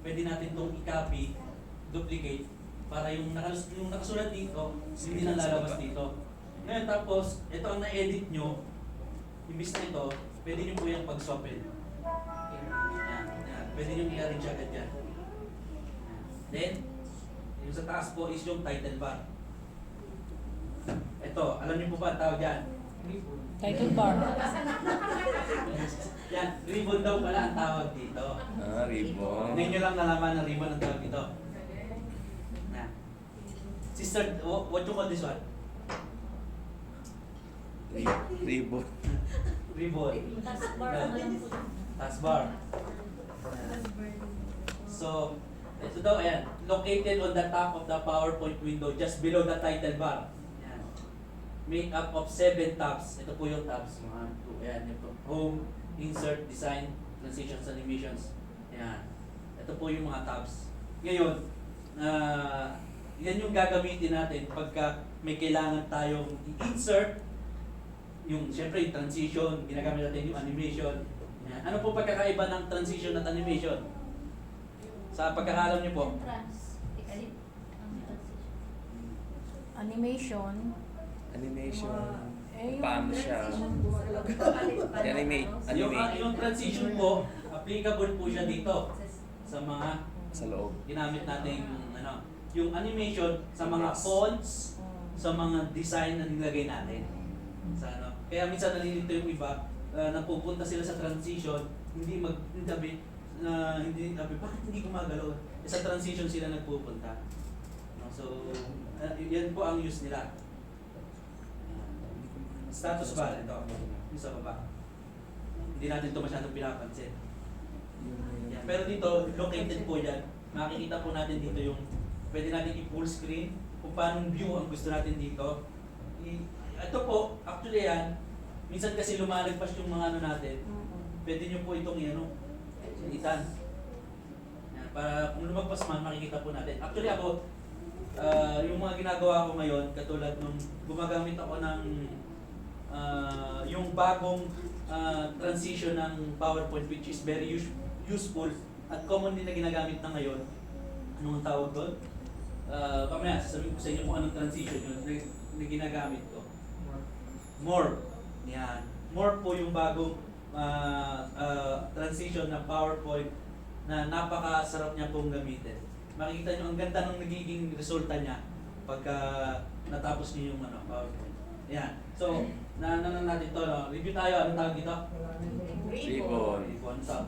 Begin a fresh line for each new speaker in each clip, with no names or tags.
pwede natin itong i-copy, duplicate, para yung nakasulat dito, hindi na lalabas dito. Ngayon tapos, ito ang na-edit nyo, imbis na ito, pwede nyo po yung pag-swappin. Yan. Pwede nyo i-arrange agad yan. Then, yung sa taas po is yung title bar. Ito, alam niyo po ba ang tawag yan?
Title bar.
Yan, ribbon daw pala ang tawag dito.
Ah, ribbon.
Ngayon nyo lang nalaman na ribbon ang tawag dito. Na. Sister, what you call this one?
Ribbon.
Ribbon. Taskbar. So, ito daw, ayan, located on the top of the PowerPoint window, just below the title bar. Ayan. Made up of 7 tabs. Ito po yung tabs. 1, 2, ayan. Ito. Home, Insert, Design, Transitions, Animations. Ayan. Ito po yung mga tabs. Ngayon, yan yung gagamitin natin pagka may kailangan tayong i-insert, yung, syempre, yung transition, ginagamit natin yung animation. Ayan. Ano po pagkakaiba ng transition at animation? Sa pagkakalam niyo po?
Animation.
Animation.
Eh,
Paano siya? Animate.
Yung transition po, applicable po siya dito sa mga
Sa loob.
ginamit nating ano, yung animation sa mga fonts, sa mga design na nilagay natin. Sa ano. Kaya minsan nalilito yung iba, napupunta sila sa transition, hindi bakit hindi gumagalaw? Sa transition sila nagpupunta. No, so, yan po ang use nila. Status bar, ito. Yung sa baba. Hindi natin ito masyadong pinapansin. Yan. Pero dito, located po yan. Makikita po natin dito yung pwede natin i-full screen kung paano view ang gusto natin dito. Ito po, actually yan, minsan kasi lumalagpas yung mga ano natin. Pwede nyo po itong itan. Yan, para kung lumagpas man, makikita po natin. Actually ako, yung mga ginagawa ko ngayon, katulad nung gumagamit ako ng yung bagong transition ng PowerPoint, which is very useful at commonly na ginagamit na ngayon. Anong tawag doon? Pamaya, sasabihin ko sa inyo kung anong transition yun na ginagamit ko. More. Yan. More po yung bagong transition ng PowerPoint na napakasarap niya pong gamitin. Makikita nyo, ang ganda ng nagiging resulta niya pagka natapos niyo yung PowerPoint. Yan. So, natin to, no? Review tayo. Anong tawag dito?
Ribbon.
Ribbon. Ito.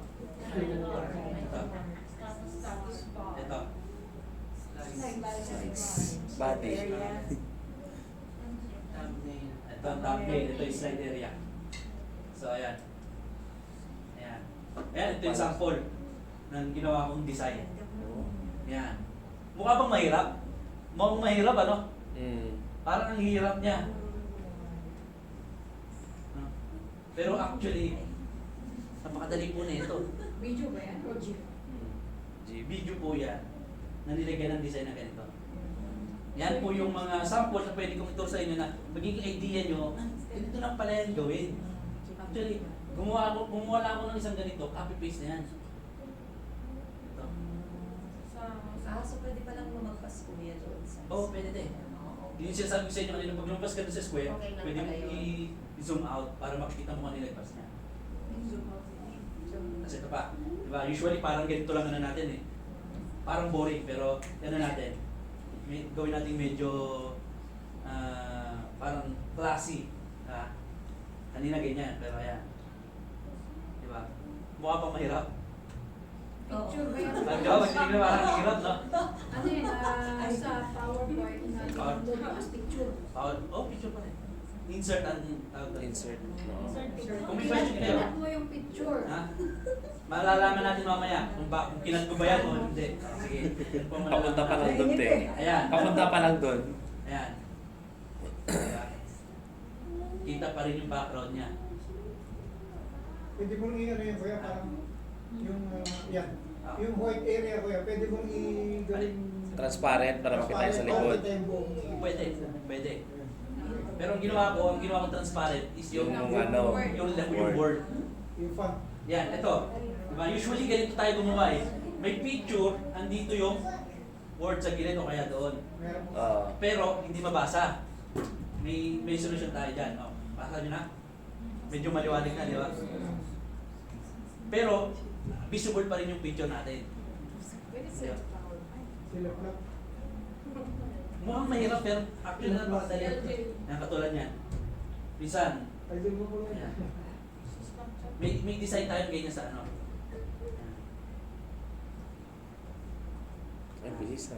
Ito.
Body.
Ito ang thumbnail. Ito yung slide area. So, ayan. Ayan. Ayan, ito yung sample ng ginawa kong design. Ayan. Mukha bang mahirap? Mukhang mahirap, ano? Parang ang hirap niya. Pero actually, napakadali po na ito.
Video ba yan? O G?
Video po yan na nilagyan ng design na ganito. Yan po yung mga sample na pwede kong ituro sa inyo na magiging idea nyo, ganito lang pala yan gawin. Actually, gumawa lang ako ng isang ganito, copy-paste na yan. Ito.
So pwede palang lumagpas kuya doon sa...
Oo, pwede din. Yung sinasabi ko sa inyo kanina, pag lumabas ka doon sa square,
Okay lang
pwede mo
pala yun.
i-zoom out para makikita mo kung nilagpas niya. Kasi ito pa, diba? Usually parang ganito lang na natin eh. Parang boring, pero yan na natin. Gawin natin medyo parang classy. Kanina ganyan, pero ayan. Diba? Mukha pang mahirap.
Picture ba yan?
Pag-gawa, hindi na parang hirap, no?
Ano yun? Sa PowerPoint na download as picture.
Picture pa rin. Insert ang
Insert.
Insert picture.
Kung may question kayo.
Kinat mo yung picture.
Ha? Malalaman natin mamaya kung kinat ko ba yan o hindi. Sige.
Papunta pa lang doon, te.
Ayan.
Papunta pa lang doon.
Ayan. Ayan. Kita pa rin yung background niya.
Pwede mong i-ano yun, kuya, parang yung, yan.
Ah.
Yung white area, kuya, pwede mong i-gawin...
Transparent para makita yung sa likod.
Makita yung buong...
Pwede. Pwede. Pero ang ginawa ko transparent is yung
Yung
yung board.
Yung font.
Yan, ito. Diba? Usually ganito tayo gumawa eh. may picture, andito yung word sa gilid o kaya doon.
Meron po.
Pero hindi mabasa. May solution tayo dyan. O, basa nyo na. Medyo maliwanag na, di ba? Pero, visible pa rin yung picture natin.
Pwede sila sa PowerPoint.
Sila po lang.
Mukhang mahirap pero actually na napakadali. Yan, katulad niyan. Minsan,
Ay, doon mo po lang.
Ayan. may design tayo ganyan sa ano.
Ay, bilis ha.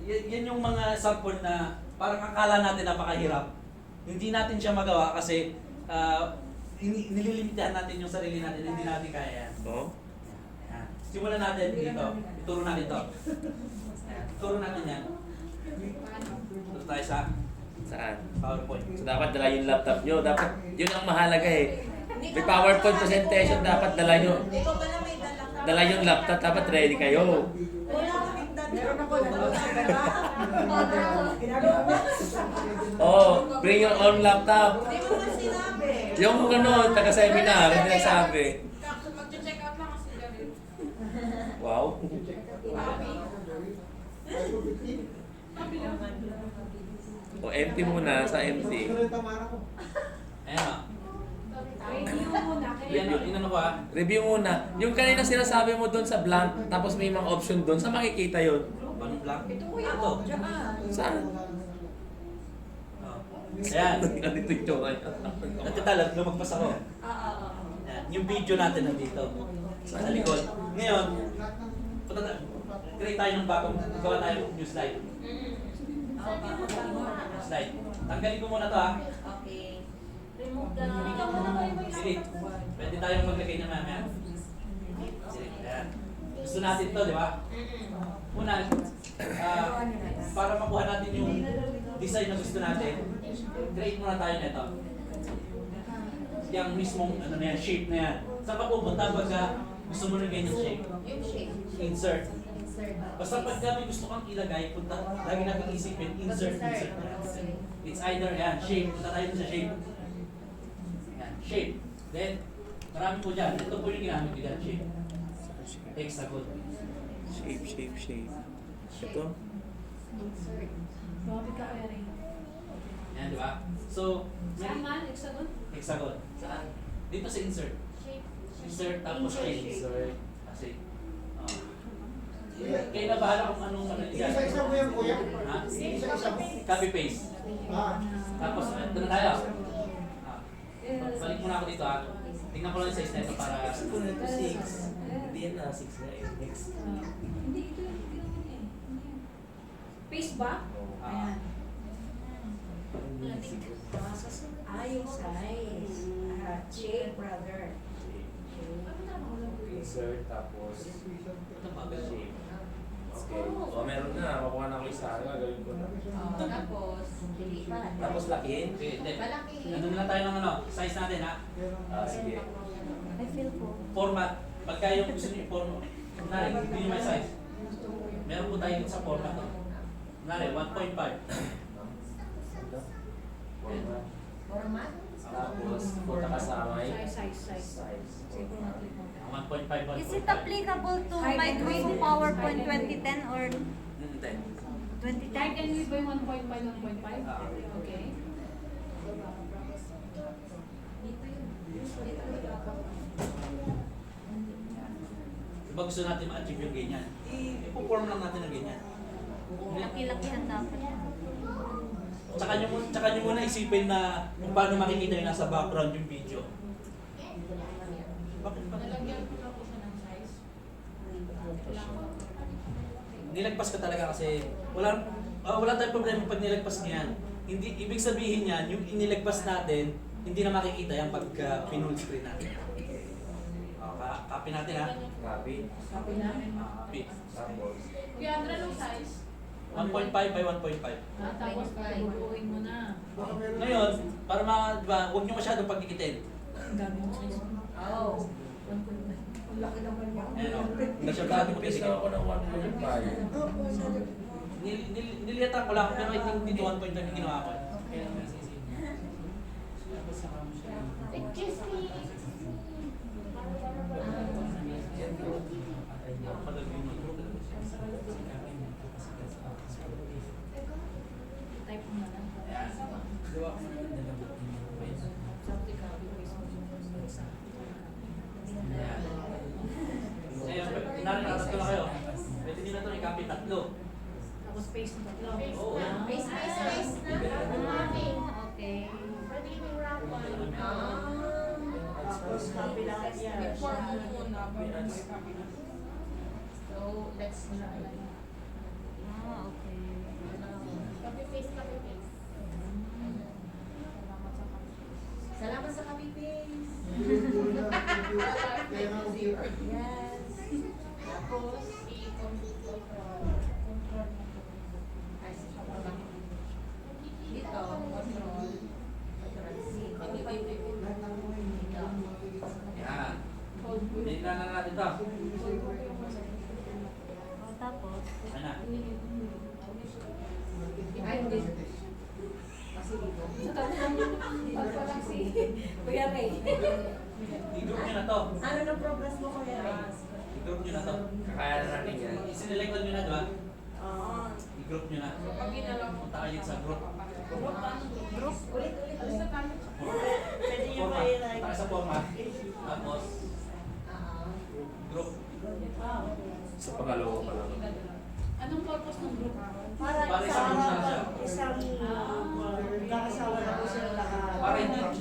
Yan yung mga sample na parang akala natin napakahirap. Hindi natin siya magawa kasi nililimitahan natin yung sarili natin, hindi natin kaya yan.
Oh?
Ayan. Simulan natin dito. Ituro natin to. Ayan. Ituro natin yan. Ituro tayo sa
Saan?
PowerPoint.
So, dapat dala yung laptop nyo. Dapat, yun ang mahalaga eh. May PowerPoint presentation, dapat dala nyo.
Ikaw pala may dala ka.
Dala yung laptop, dapat ready kayo.
Wala kaming dala.
Meron ako na
Oh, bring your own laptop.
Hindi mo man sinabi.
Yung ano, taga-seminar, hindi nagsabi.
Mag-check out lang kasi ganun.
Wow. O, empty muna sa empty.
Ito na yung tamara ko.
Ayan o.
Review muna.
Ayan o, inano ko ah.
Review muna. Yung kanina sinasabi mo doon sa blank, tapos may mga option doon, sa makikita yun?
Anong blank?
Ito ko yan.
Ito.
Saan?
Oh. Ayan.
Ganito yung tsura niya.
Nagtatalag, lumagpas ako. Ayan. Yung video natin nandito. Sa likod. Ngayon, create tayo ng bagong, gawa tayo ng new slide. Slide. Tanggalin ko muna to ha.
Okay.
Remove the... Ikaw muna kayo may
Delete. Pwede tayong maglagay ng mamaya. Delete. Ayan. Gusto natin to, di ba? Una, para makuha natin yung design na gusto natin, create muna tayo nito. Yung mismong ano na yan, shape na yan. Saan ka pupunta pagka gusto mo ng ganyan shape?
Yung shape.
Insert.
Insert.
Basta pag may gusto kang ilagay, punta, lagi natin isipin, insert, insert. It's either yan, shape. Punta tayo sa shape. Yan, shape. Then, marami po dyan. Ito po yung ginamit ko dyan, shape. Hexagon.
Shape. Ito?
Insert.
Grabe ka, Eric.
Yan, di ba? So,
Saan
may
man? Hexagon?
hexagon. Saan? Dito sa insert.
Shape.
Insert tapos
Insert.
insert. Kasi, kayo na bahala kung anong ano dyan.
Isa-isa mo yan, kuya.
Ha?
Isa-isa mo.
Copy paste.
Ah.
Tapos, ito na tayo. Balik muna ako dito ha. Tingnan ko lang yung size na ito para...
Kung ito 6. Hindi yan na 6 na eh. Next.
Hindi, ito yung Paste ba?
Ah.
Yung size. Shape, brother.
Insert tapos
Ito pa ba?
shape. Okay. So, meron na. Makuha na ko isa. Gagawin ko na.
Tapos, dilipat.
Tapos lakihin.
Okay, hindi.
Malaki.
Nandun na tayo ng ano, size natin ha.
Sige.
I feel po.
Format. Pagka yung gusto niyo i-format. Kunwari, hindi nyo may size. Meron po tayo dito sa format. Kunwari, 1.5.
Format?
Tapos, punta ka sa may
Size.
size.
Siguro natin mo.
1.5, 1.5.
Is it applicable to
Height and
Microsoft
width?
PowerPoint 2010 or
Hindi.
2010?
Height and width ba yung 1.5, 1.5?
Ah.
Okay.
Diba gusto natin ma-achieve yung ganyan? I-perform lang natin ng ganyan.
Laki-lakihan dapat.
Tsaka nyo muna isipin na kung paano makikita yung nasa background yung video. Bakit pa?
Nalagyan ko na po siya ng size.
Nilagpas ka talaga kasi wala tayong problema pag nilagpas niyan. Hindi, ibig sabihin niyan, yung inilagpas natin, hindi na makikita yan pag pinull screen natin. Copy natin ha.
Copy.
Copy na.
Copy.
Tapos,
Kuya Andra, anong size?
1.5 by 1.5.
Tapos bubuuin mo na.
Baka meron.
Ngayon, para diba, huwag nyo masyadong pagkikitin.
Ang dami mo size.
Oh. Ang laki naman niya.
Ayan o. Hindi siya gati
nag-copy na ako ng 1.5.
Niliyatan ko lang, pero I think dito 1.5 yung ginawa ko.
Excuse me.
Madali yun. nyo na ito, ikapit tatlo.
Tapos space na tatlo.
Oo.
Face na.
Okay.
Pwede yung wrap one.
Tapos kapilaan niya.
Before mo muna, bago mo
So, let's try.
Okay.
Copy paste, copy paste. Salamat sa copy paste.
Salamat sa copy paste.
Kaya nga computer.
Yes. Tapos, i-control. Ay, sa baba. Dito, control. C.
Yan. Tingnan na natin ito.
Tapos,
Ano na?
Ay, hindi. Kasi dito.
Pagpalang si Kuya Ray.
I-group nyo na to.
Ano na progress mo, Kuya Ray?
I-group nyo na to.
Kaya na natin yan.
Isinelect nyo na, di ba?
Ah.
I-group nyo na.
Pag ginawa mo,
Punta kayo sa group.
Group, ano?
group.
Ulit.
Alis na tayo.
Pwede niyo
Format.
ba i-like?
Taka sa format. Tapos, group.
Sa pangalawa pa lang.
Anong purpose ng group?
Para
Para isang group na siya.
isang kakasawa na po sila lahat.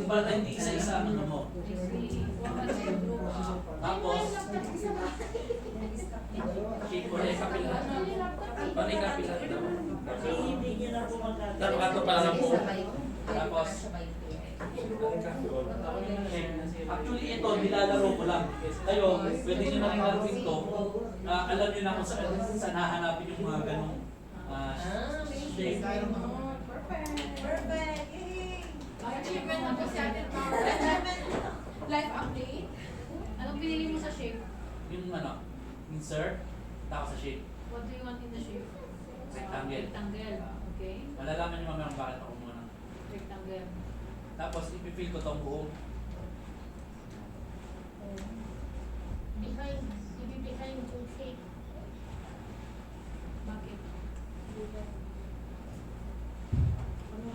Para hindi isa-isa ang ano mo. Tapos, shape ko na yung kapila. Paano yung kapila?
Kasi hindi niyo na po magkakaroon.
Dapat ito pa lang po.
Tapos, actually ito, nilalaro ko lang. Kayo, pwede nyo na rin laruin ito. Alam nyo na kung saan hahanapin yung mga ganong shape.
Perfect! Yay!
Achievement na po si Ate Pao. Life update. Anong pinili mo sa shape?
Yung ano, insert, tapos sa shape.
What do you want in the shape?
Rectangle.
Rectangle. Okay.
Malalaman nyo mamaya kung bakit ako muna.
Rectangle.
Tapos, ipifill ko itong buong.
Behind. Behind yung shape. Bakit?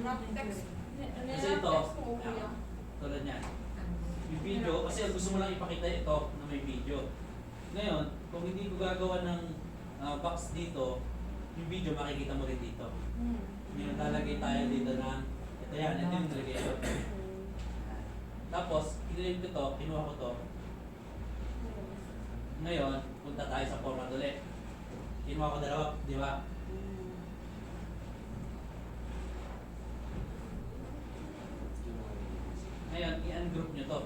Text.
Kasi ito, tulad niyan. Yung video, kasi gusto mo lang ipakita ito na may video. Ngayon, kung hindi ko gagawa ng box dito, yung video makikita mo rin dito. Yung lalagay tayo dito na, ito yan, ito yung nilagay ko. Tapos, kinilip ko to, kinuha ko to. Ngayon, punta tayo sa format ulit. Kinuha ko dalawa, di ba? Ngayon, i-ungroup nyo to.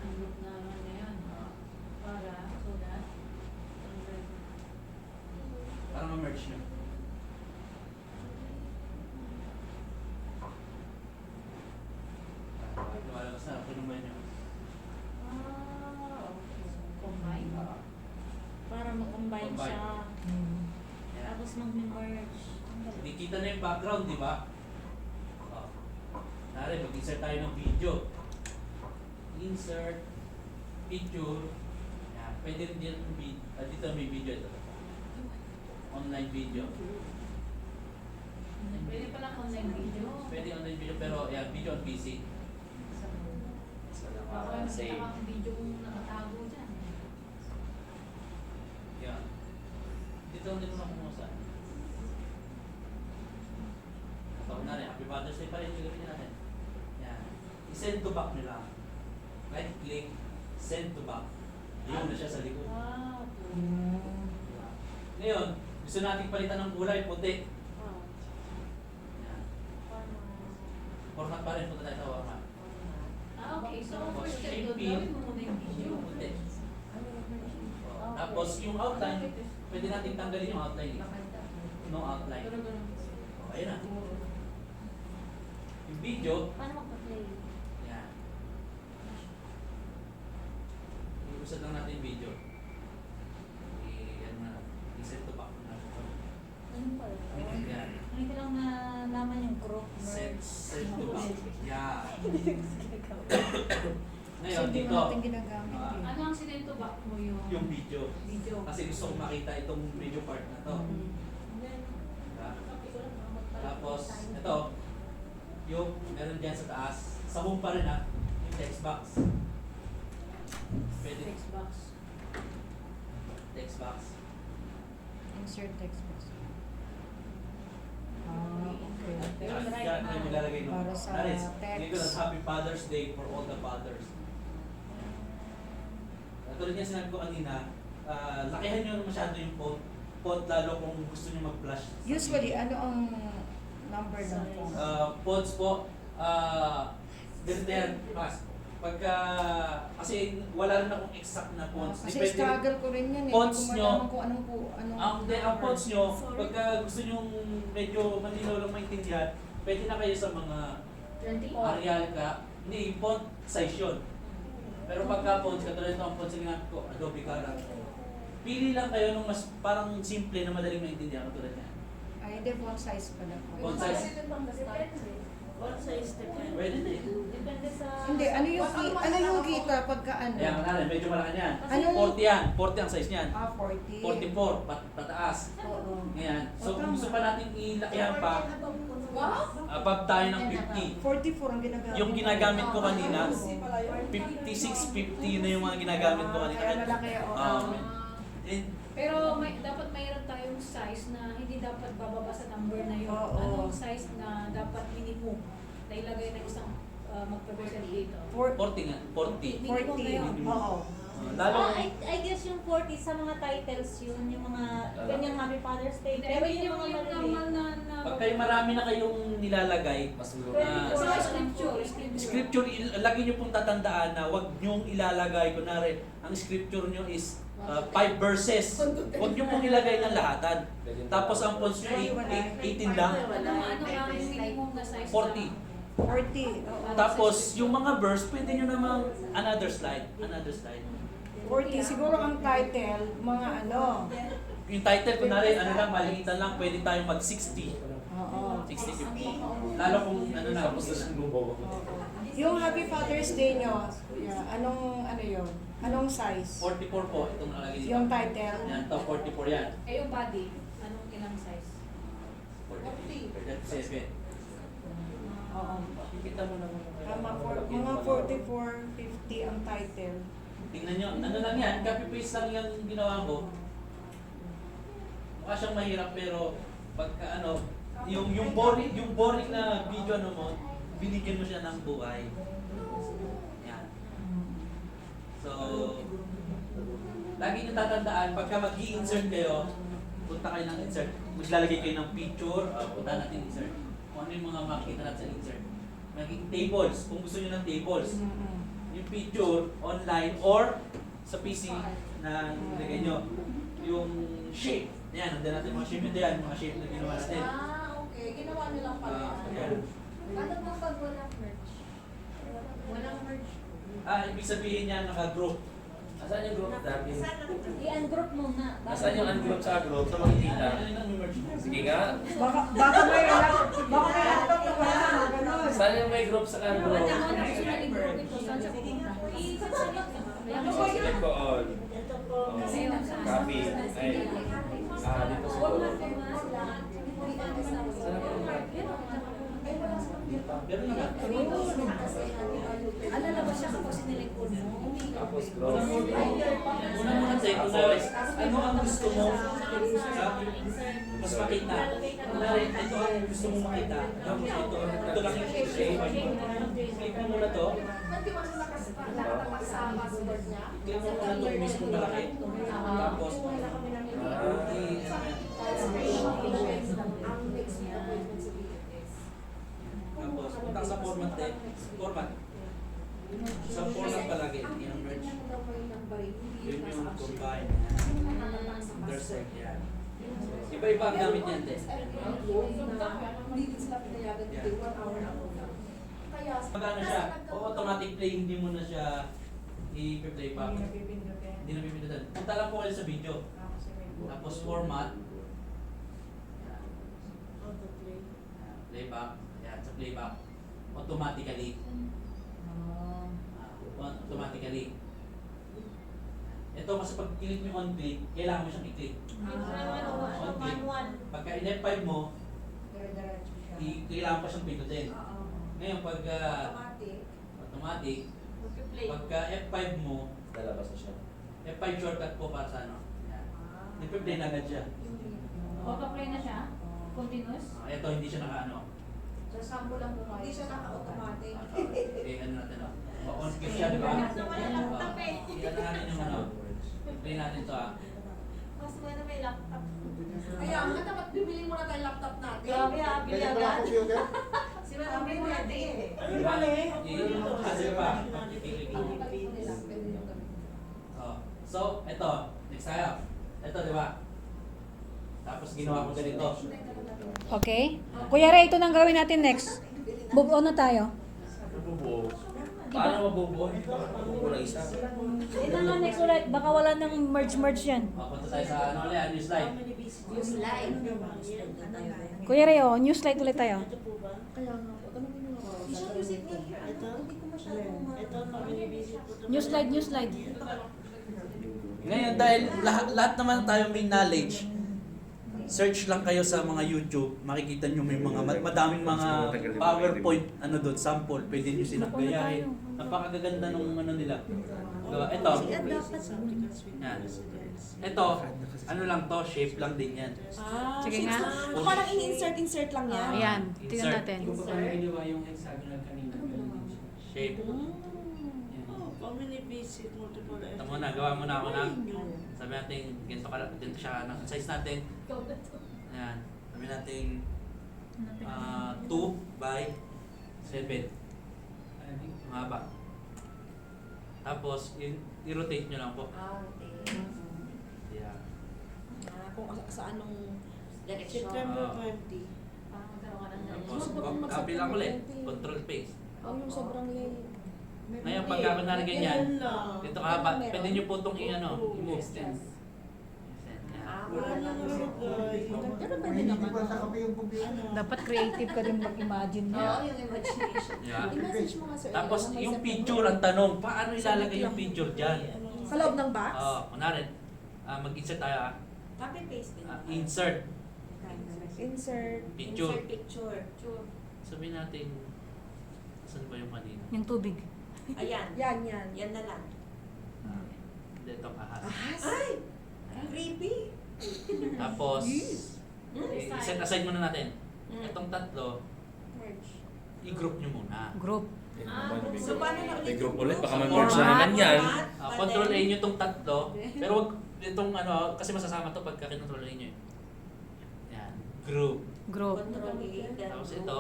Ang group naman ngayon. Para, so that,
Para ma-merge nyo. Lumalabas na, pinumbay nyo.
combine.
Para mag-combine
Combine.
siya.
Yan.
Tapos mag-merge.
Hindi kita na yung background, di ba? Nari, mag-insert tayo ng video. Insert, picture. Yan. Pwede rin dito may video ito. Online video.
Pwede pala online video.
Pwede online video pero yan, video on PC.
Baka
Save.
nakita kang video kung nakatago dyan.
Yan. Dito na kumusa. Tapos na rin, Happy Father's Day pa rin yung gawin natin. Yan. I-send to back nyo lang. Right click, send to back. Yun na siya sa likod.
Wow.
Ngayon, gusto natin palitan ng kulay, puti. Yan. Format pa rin, punta tayo sa format.
Okay. So, first step doon, gawin mo muna yung video.
Puti. Tapos yung outline, pwede natin tanggalin yung outline. No outline.
Pero ganun.
Ayun na. Yung video,
Paano magpa-play?
yan. Iusad lang natin yung video. Yan na. I-set to back na.
Ano pa?
Yan.
Hindi ko lang nalaman yung group
Set
merge.
to back. Yan. Ngayon,
So, hindi
dito.
mo natin ginagamit yun.
Ano ang sinento back mo
Yung video.
video?
Kasi gusto kong makita itong video part na to. Diba? Tapos, ito. Yung meron dyan sa taas. Sa home pa rin ha. Yung text box. Pwede.
Text box.
Text text box.
Insert text box. Ah, okay.
Kaya tayo maglalagay nung
Para sa
Aris,
text.
dito na Happy Father's Day for all the fathers. Tulad niya sinabi ko kanina, lakihan nyo masyado yung font lalo kung gusto nyo mag-flash.
Usually, ano ang number ng phone?
Fonts po, ganito yan, mas. Pagka, kasi wala rin akong exact na fonts.
Kasi struggle ko rin yan eh.
Fonts
Hindi ko
nyo,
malaman kung anong
ang fonts nyo, pagka gusto nyo medyo malinaw lang maintindihan, pwede na kayo sa mga
20?
Arial ka, hindi, font size yun. Pero pagka fonts, katulad ito ang fonts na ginamit ko, Adobe Cara. Pili lang kayo nung mas parang simple na madaling maintindihan katulad niya.
Ay, hindi, font size pala.
Font size.
What size depende?
Pwede din.
Depende sa...
Hindi, ano yung kita pagka ano?
Ayan, manalo, medyo malaki yan.
Anong-
40 yan, 40 ang size niyan.
40.
44, pataas.
Oo.
Ngayon. So
O,
kung gusto pa natin ilakihan pa,
Wow!
above tayo ng 50.
44 ang ginagamit.
Yung ginagamit ko kanina, 56, 50 na yung mga ginagamit ko kanina.
Kaya malaki, oo.
Eh,
Pero dapat mayroon tayong size na hindi dapat bababa sa number na yun.
Oo.
Anong size na dapat minimum na ilagay ng isang magpa-present dito?
40 nga, 40.
Minimum na yun.
Oo.
Lalo,
I guess yung 40 sa mga titles yun, yung mga ganyang Happy Father's Day.
Hindi,
Pero
yung
yung mga
normal
maliliit.
na...
pag kayo marami na kayong nilalagay,
Mas
Sa scripture.
scripture, lagi nyo pong tatandaan na huwag nyong ilalagay, kunwari, ang scripture nyo is 5 verses. Huwag nyo pong ilagay ng lahatan. Tapos ang fonts nyo, 18 lang.
Ano ang minimum na size?
40.
40. Oo.
Tapos, yung mga verse, pwede nyo namang another slide.
40. Siguro ang title, mga ano.
Yung title, kunwari, ano lang, maliitan lang, pwede tayong mag 60.
Oo.
60-50. Lalo kung ano na,
Yung Happy Father's Day nyo, anong ano yun? Anong size?
44 po, itong nakalagay dito.
Yung title?
Yan, to 44 yan.
Eh yung body, anong ilang size?
47.
Oo.
Kita mo naman.
Mga 44, 50 ang title.
Tingnan nyo, ano lang yan, copy-paste lang yung ginawa ko. Mukha siyang mahirap pero pagka ano, yung boring na video ano mo, binigyan mo siya ng buhay. Yan. So, lagi nyo tatandaan, pagka mag-i-insert kayo, punta kayo ng insert, maglalagay kayo ng picture, punta natin insert. Kung ano yung mga makikita natin sa insert. Magiging tables, kung gusto nyo ng tables. Yung picture, online, or sa PC na nilagay nyo. Yung shape, yan, nandun natin mga shape, ito yan, mga shape na ginawa natin.
Okay. Ginawa nyo lang
Yan.
Ano po pag walang merch? Walang merch.
Ibig sabihin niya naka-group.
Asan yung group dati?
I-ungroup muna.
Asan yung ungroup sa group? Sa makikita? Sige nga.
Baka may laptop na wala. Ganon.
Saan yung may group sa
Ano
group?
ang gusto na i-group ito? Saan siya pupunta?
Select ko all.
Ito po.
Copy. Ay. Dito sa group.
Pero naman.
Ano na ba siya kapag sinilipod mo?
Tapos group.
Una muna tayo, kunwari, ano ang gusto mo mas makita? Kunwari, ito ang gusto mo makita. Tapos ito lang yung shape. Click mo muna to. Click mo muna to, mismo malaki. Tapos, tapos, punta sa format din. Format. Sa format palagi, yung merge. Yun yung combine. Intersect yan. Iba-iba ang gamit niyan din. Magkano siya? O automatic play, hindi mo na siya i-play back. Hindi na pipindutan. Punta lang po kayo sa video. Tapos format. Yan. Playback. Yan, sa playback. Automatically. Automatically. Ito kasi pag click mo on click, kailangan mo siyang i-click. On click. Pagka in-F5 mo, kailangan pa siyang pindutin. Ngayon pag automatic, pagka F5 mo,
Lalabas na siya.
F5 shortcut po para sa ano. Yan. Nagpe-play na agad siya.
Auto-play na siya? Continuous?
Ito, hindi siya naka-ano.
Sa sample lang po kayo.
Hindi siya naka-automatic.
Ano natin, on skip siya, di ba?
Mas wala laptop eh.
Iyan natin yung play natin to
Mas wala may laptop.
Kaya nga dapat bibili mo na tayo laptop natin.
Grabe ah,
Ganyan pala ang computer.
Sila kami mo natin eh.
Kasi pa, so, ito, next tayo. Ito, di ba? Tapos ginawa ko ganito.
Okay? Kuya Ray, ito nang gawin natin next. Move on na tayo.
Mabubuo. Paano mabubuo? Mabubuo lang isa.
Ito na next ulit. Baka wala nang merge yan.
Punta tayo sa ano ulit, new slide.
Kuya Ray, oh, new slide ulit tayo. New slide, new slide.
Ngayon, dahil lahat naman tayo may knowledge, search lang kayo sa mga YouTube, makikita nyo may mga madaming mga PowerPoint ano doon, sample, pwede nyo silang gayahin. Napakaganda ng ano nila. Diba? Ito. Yan. Ito, ano lang to, shape lang din yan.
Sige nga.
Parang in-insert lang yan.
Ayan, tingnan
Insert.
natin.
Kung paano ginawa yung hexagonal kanina, ganun din siya.
Shape.
visit multiple
Ito muna, gawa muna ako ng, sabi natin, ganito siya, ang size natin. Ayan, sabi natin 2 by 7. Ang haba. Tapos, i-rotate nyo lang po. Yeah.
Kung sa anong
September 20.
Tapos, copy lang ulit. Control paste.
yung sobrang late.
Ngayon, pagka kunwari ganyan,
lang.
dito kahaba, pwede nyo po itong i-move. Extend.
Wala na nalagay.
Pero pwede
Hindi
naman.
pa sa kape yung computer.
Dapat creative ka rin mag-imagine mo.
Yeah.
yung imagination.
Yeah.
I-message mo nga sir.
Tapos, yung picture ang tanong, paano ilalagay yung picture dyan?
Sa loob ng box?
Kunwari, mag-insert tayo
Copy-paste din.
insert
Insert.
picture.
Insert picture.
Sabihin natin, saan ba yung kanina?
Yung tubig.
Ayan.
Yan, yan.
Yan na lang.
Hindi, itong ahas.
Ay! Creepy!
Tapos, i-set aside muna natin. Itong tatlo,
Merge.
i-group nyo muna.
Group.
So, paano na ulit?
May group ulit, baka mag-merge na naman yan.
Control A nyo itong tatlo, pero wag itong ano, kasi masasama to pagka kinontrol A nyo. Yan, group.
Group.
Control A. then
Tapos
group.
ito,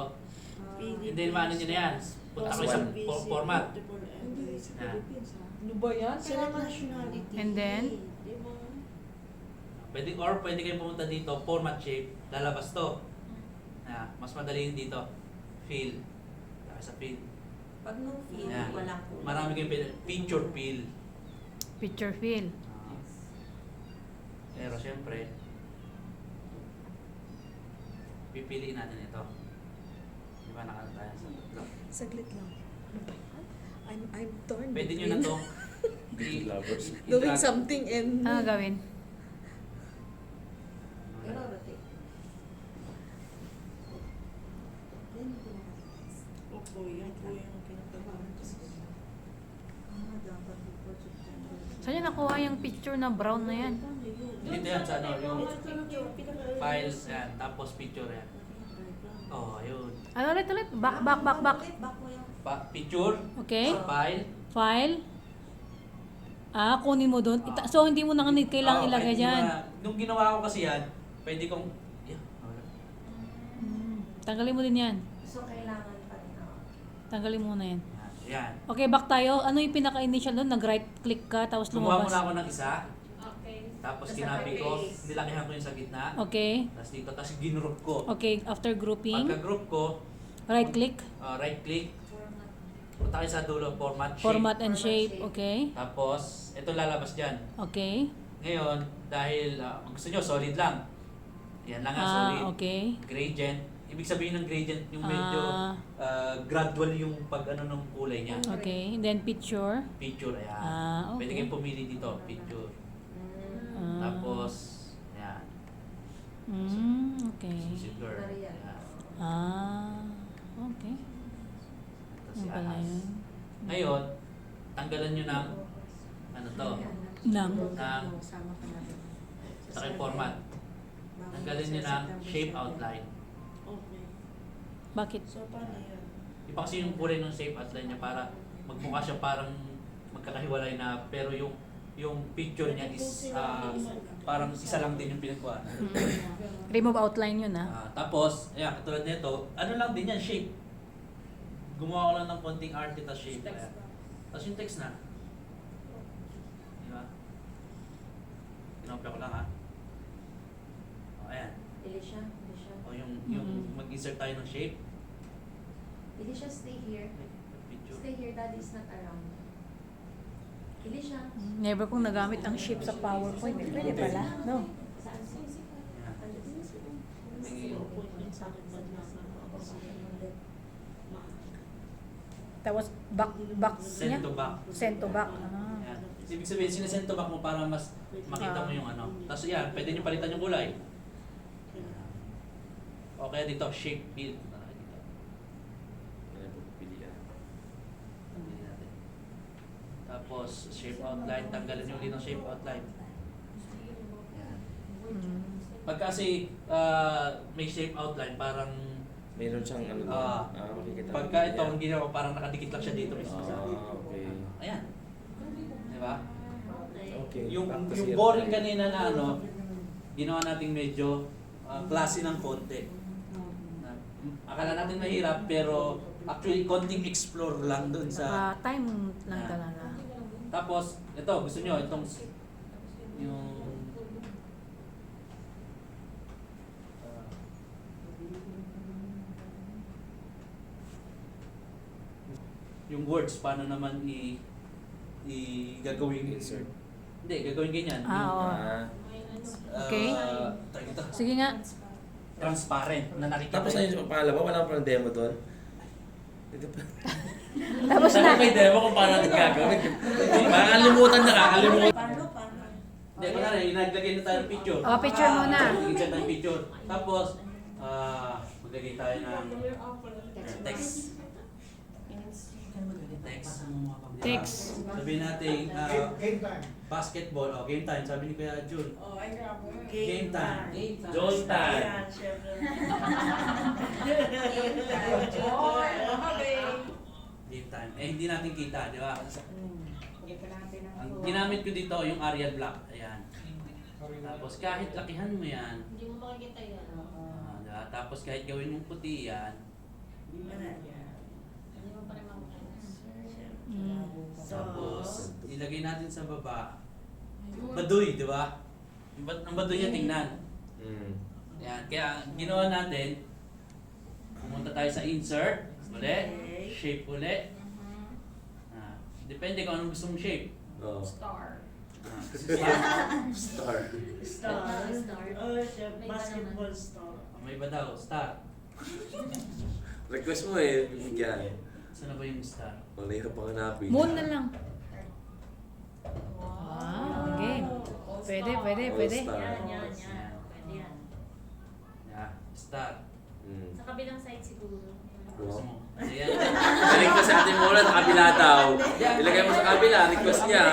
hindi naman nyo na yan. Punta kayo sa format. Yan.
Ano ba yan?
Sila nationality.
And then?
Diba?
Pwede kayong pumunta dito, format shape, lalabas to. Mas madali yun dito. Fill. Laki sa fill.
Pag no field,
Yan.
walang kulay.
Marami kayong picture fill.
Picture fill.
Pero syempre, pipiliin natin ito. Di ba nakala tayo sa tatlo?
Saglit lang. I'm torn.
Pwede nyo na to
Big lovers.
Doing something and...
Ano gawin?
Pero rotate.
Opo, yan po yung kinakabahan ko. Dapat before September.
Saan niya nakuha yung picture na brown na yan?
Dito yan sa ano, yung files yan, tapos picture yan. Oh, ayun.
Ano ulit? Back.
Back mo yung
Picture,
Okay.
file.
File. Kunin mo doon. So, hindi mo na kailangan ilagay
kahit
dyan.
nung ginawa ko kasi yan, pwede kong,
Tanggalin mo din yan.
so kailangan pa rin ako.
Tanggalin mo na yan.
yan.
Okay, back tayo. Ano yung pinaka-initial doon? Nag-right click ka, tapos
Gumawa
lumabas.
muna ako ng isa,
Okay.
tapos
Tapos
kinabi ko,
paste.
nilakihan ko yung sa gitna,
Okay.
tapos dito, tapos ginroup ko.
Okay, after grouping,
Pagka-group ko,
right click,
right click, punta kayo sa dulo, format, shape.
format and shape. Okay.
Tapos, ito lalabas dyan.
Okay.
Ngayon, dahil gusto nyo, solid lang. Yan lang ang solid.
Okay.
Gradient. Ibig sabihin ng gradient, yung medyo gradual yung pag-ano ng kulay niya.
Okay. Then picture.
Picture, ayan.
Okay.
Pwede kayong pumili dito, picture. Tapos, ayan.
Okay.
Sugar.
Marian.
Ayan.
Okay.
Tapos si
Ano pala
ahas.
yun?
Ngayon, tanggalan nyo ng, ano to,
Nang.
ng Saka yung format. Tanggalin nyo ng shape outline.
Okay.
Bakit?
So, paano yun?
Iba kasi yung kulay ng shape outline niya para magmukha siya parang magkakahiwalay na pero yung picture niya is parang isa lang din yung pinagkuha.
Remove outline yun
Tapos, ayan, katulad nito, ano lang din yan, shape. Gumawa ko lang ng konting art at shape. Ayan. Tapos yung text na. Diba? Kinopya ko lang ha. O, ayan.
Elisha,
O yung mag-insert tayo ng shape.
Elisha, stay here.
Picture.
Stay here, daddy is not around. Elisha.
Never kong nagamit ang shape sa PowerPoint. Pwede pala, no?
Saan si?
Tapos back niya?
Send to back.
Send to back.
Ayan. Ibig sabihin, sinesend to back mo para mas makita mo yung ano. Tapos yan, pwede nyo palitan yung kulay. O kaya dito, shape fill. Dito. Pili natin. Tapos, shape outline. Tanggalin yung ulit ng shape outline. Yan. Pag kasi may shape outline, parang
Meron siyang ano doon. Makikita.
pagka ito, hindi na parang nakadikit lang siya dito.
Okay.
Ayan. Di ba?
Okay.
Yung
Practice yun.
boring kanina na ano, ginawa nating medyo klase ng konti. Akala natin mahirap pero actually konting explore lang dun sa
Time lang
Yan.
talaga.
tapos ito gusto nyo itong yung yung words paano naman gagawin
Insert.
hindi gagawin ganyan
Oo. Okay.
tawag ito,
Sige nga.
transparent na nakikita
Tapos na yung pangalawa, wala pang demo doon. Ito pa.
Tapos na.
May demo kung paano natin gagawin. Makakalimutan na kakalimutan.
Paano?
Hindi, kunwari, naglagay na tayo ng picture.
Picture muna.
Mag-insert ng picture. Tapos, maglagay tayo ng text.
Text.
Sabihin natin,
Game time.
basketball, game time. Sabi ni Kuya Jun.
Oh, ay, grabe.
Game time.
Joy time.
Ayan, syempre.
Game time. Hindi natin kita, di ba? Ang ginamit ko dito, yung Arial Black. Ayan. Tapos kahit lakihan mo yan,
Hindi mo makikita yan.
diba? Tapos kahit gawin mong puti yan,
Hindi mo pa rin makikita.
tapos ilagay natin sa baba. Baduy, di ba? Ang baduy niya tingnan. Yan. Kaya ginawa natin, pumunta tayo sa insert, uli, shape uli. Depende kung anong gusto mong shape.
Oh.
Star.
Star.
Star.
Star.
Oh, syempre. Basketball star.
May iba daw, star.
Request mo eh, bibigyan.
Saan na ba yung star?
Mahirap pang hanapin.
Moon na lang. Game. Pwede.
All-star.
Yan. Pwede yan.
Yeah, star.
Sa kabilang side siguro.
Gusto mo? Ayan.
Request sa atin muna sa kabila daw. Ilagay mo sa kabila, request niya.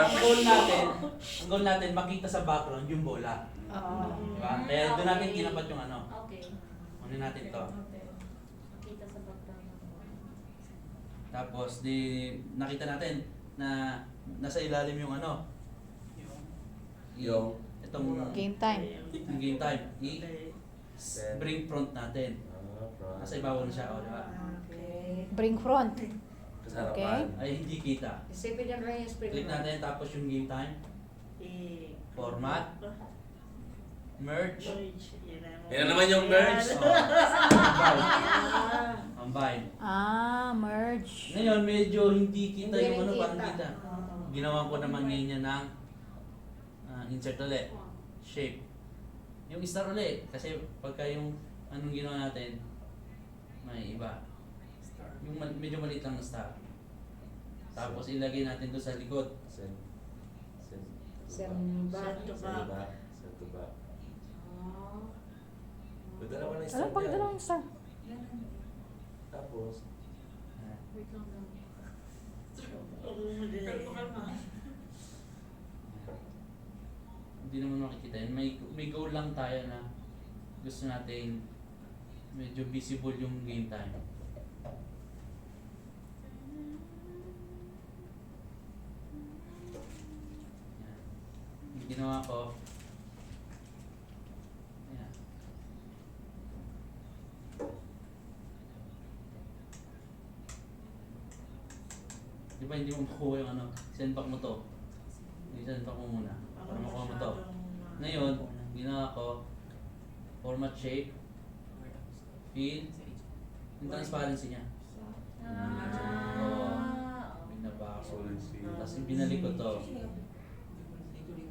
Ang goal natin, makita sa background yung bola. Diba? Kaya doon natin kinapat yung ano.
Okay.
Kunin natin to.
Makita sa background.
Tapos nakita natin na nasa ilalim yung ano.
Yung?
Itong
Game time.
yung game time. Bring front natin. Nasa ibabaw na siya, o diba?
Bring front.
Sa
Okay.
harapan.
Ay hindi kita.
Isipin yung Reyes
Click natin tapos yung game time. Format. Merge.
Yan na naman yung merge.
Combine.
Merge.
Ngayon, medyo hindi kita
Hindi
yung ano,
rin
parang
kita.
kita. Ginawa ko naman ngayon yan ng insert ulit. Shape. Yung star ulit. Kasi pagka yung anong ginawa natin, may iba. Yung medyo maliit lang na star. Tapos ilagay natin doon sa likod.
Send.
Send to
Send
back.
back. Send to back. Padala mo na yung
Alam,
stand
pag
yan.
dalawang star.
Tapos,
Wait lang lang.
hindi naman makikita yun. May goal lang tayo na gusto natin medyo visible yung game time. Yan. Yung ginawa ko, yan. Di ba hindi mo makuha yung ano, sendback mo to. Sendback mo muna para makuha mo to. Ngayon, ginawa ko, format shape, fill, yung transparency niya. Binaba ko. Tapos binalik ko to.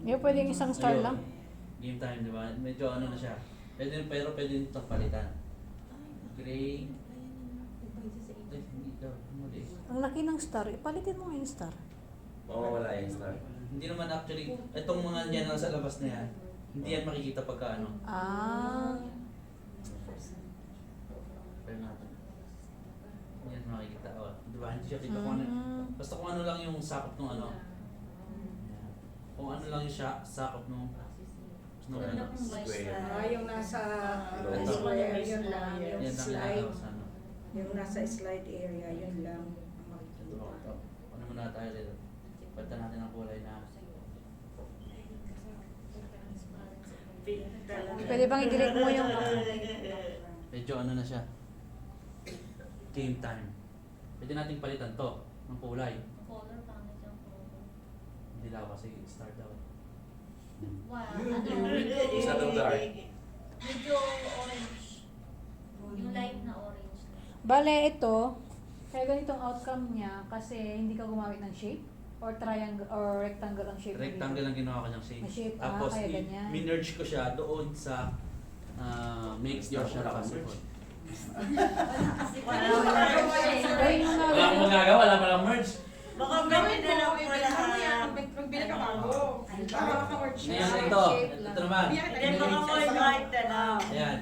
Yung pwedeng isang star
Ayun.
lang.
Game time, di ba? Medyo ano na siya. Pero pwede nito palitan. Gray. Ay, hindi daw. Mali.
Ang laki ng star, ipalitin mo nga yung star.
Mawawala yung star.
Hindi naman actually, itong mga yan nasa labas na yan, hindi yan makikita pagka ano.
Ah.
Pero natin. Hindi yan makikita. O, di ba? Hindi siya kita kung ano. Basta kung ano lang yung sakop ng ano. Yan. Kung ano lang yung sakop ng ano.
Square.
Yung nasa
Ito.
square, yun lang. Yung
Yan ang
slide.
ginagawa sa ano.
Yung nasa slide area, yun lang. ang makikita.
Ito. Ano muna tayo dito? Palitan natin ang kulay na.
Pwede bang i-delete mo yung...
Medyo ano na siya. Game time. Pwede nating palitan to ng kulay.
Color, pangit yung color.
Hindi daw kasi start daw.
Wow,
Masyadong dark.
medyo orange. Yung light na orange.
Bale, ito, kaya ganitong outcome niya kasi hindi ka gumamit ng shape or triangle or rectangle ang shape mo dito.
Rectangle ang ginawa ko niyang shape.
May shape,
Tapos
kaya ganyan.
minerge ko siya doon sa make your siya possible.
Gawin mo nga,
Wala akong magagawa, wala palang merge.
Baka gawin na lang po lahat.
Magbili ka bago.
Ngayon ito naman.
Then baka mo right na lang.
Ayan.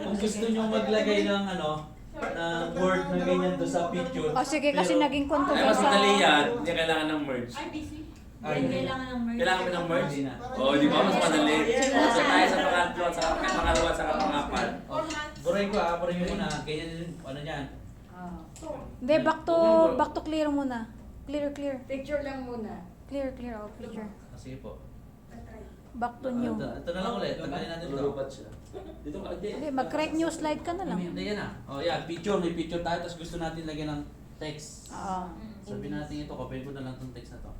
Kung gusto nyo maglagay ng ano, ng word na ganyan doon sa picture.
Oh, sige, kasi
pero-
naging
Ay, mas
controversial.
madali yan. Hindi kailangan ng merge.
busy.
Ay,
Kailangan ng merge.
Kailangan mo ng merge?
Hindi na.
Oo, di ba? Mas madali. Kasi tayo sa pangatlo, sa pangalawa, sa pangapat.
Buray ko buray mo muna. Ganyan yung ano niyan.
Hindi, back to clear muna. Clear.
Picture lang muna.
Clear, oh, picture.
Sige po.
Back to new.
Ito na lang ulit. Tanggalin natin ito.
Lulupat siya. Dito ka,
Hindi, mag-correct new slide ka na lang.
Hindi yan ah. Oh, yan. Picture. May picture tayo. Tapos gusto natin lagyan ng text.
Oo.
Sabihin natin ito. Copy ko na lang itong text na to.